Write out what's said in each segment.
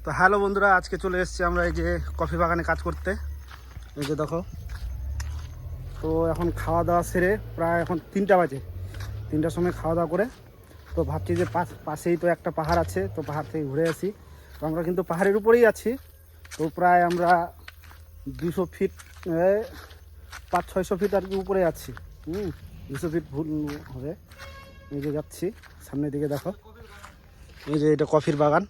তো হ্যালো বন্ধুরা, আজকে চলে এসেছি আমরা এই যে কফি বাগানে কাজ করতে। এই যে দেখো, তো এখন খাওয়া দাওয়া সেরে প্রায় এখন 3টা বাজে। 3টার সময় খাওয়া দাওয়া করে তো ভাবছি যে পাশেই তো একটা পাহাড় আছে, তো পাহাড় থেকে ঘুরে আসি। তো আমরা কিন্তু পাহাড়ের উপরেই আছি। তো প্রায় আমরা 200 ফিট 500-600 ফিট আর কি উপরে আছি। 200 ফিট ভুল হবে। এই যে যাচ্ছি সামনের দিকে, দেখো এই যে এটা কফির বাগান।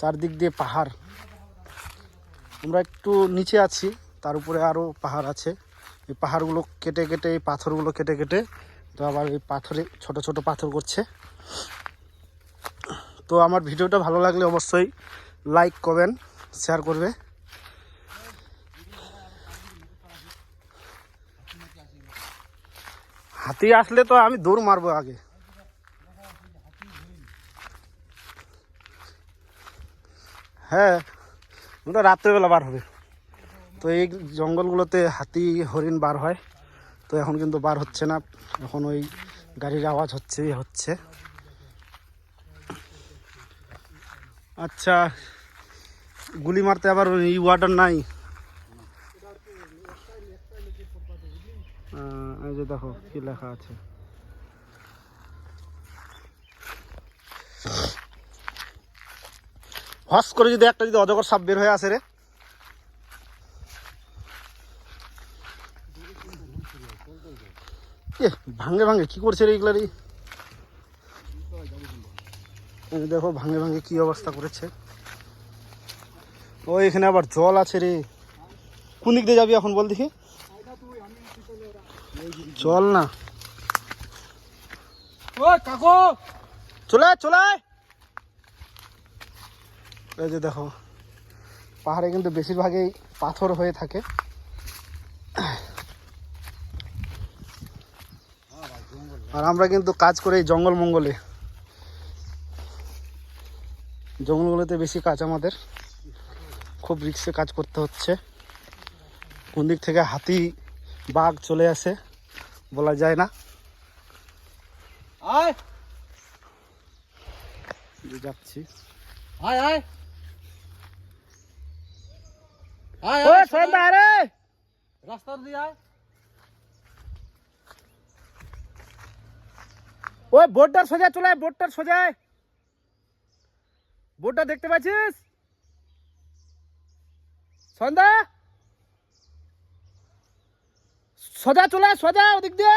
চারদিক দিয়ে পাহাড়, আমরা একটু নিচে আছি, তার উপরে আরও পাহাড় আছে। এই পাহাড়গুলো কেটে কেটে, এই পাথরগুলো কেটে কেটে তো আবার এই পাথরে ছোট ছোট পাথর করছে। তো আমার ভিডিওটা ভালো লাগলে অবশ্যই লাইক করবেন, শেয়ার করবে। হাতি আসলে তো আমি দৌড় মারবো আগে। হ্যাঁ, ওটা রাত্রেবেলা বার হবে। তো এই জঙ্গলগুলোতে হাতি হরিণ বার হয়, তো এখন কিন্তু বার হচ্ছে না। এখন ওই গাড়ির আওয়াজ হচ্ছে। আচ্ছা, গুলি মারতে আবার এই ওয়াটার নাই। এই যে দেখো কি লেখা আছে। হস করে যদি একটা অজগর সাপ বের হয়ে আসে রে। ভাঙে ভাঙে কি করছে রে এগুলারই। দেখো ভাঙে ভাঙে কি অবস্থা করেছে। ও এখানে আবার জল আছে রে। কোন দিক দিয়ে যাবি এখন বল দেখি। চল না, চলে চলে। এই যে দেখো, পাহাড়ে কিন্তু বেশিরভাগই পাথর হয়ে থাকে। আর আমরা কিন্তু কাজ করি জঙ্গলগুলোতে বেশি কাজ আমাদের। খুব রিস্কে কাজ করতে হচ্ছে। কোন দিক থেকে হাতি বাঘ চলে আসে বলা যায় না। যাচ্ছি। রাস্তা দিয়ে ওই বোর্ডটার সোজা চলে, বোর্ডটার সোজা। বোর্ডটা দেখতে পাচ্ছিস সন্ধ্যা? সোজা চলে, সোজা ওদিক দিয়ে।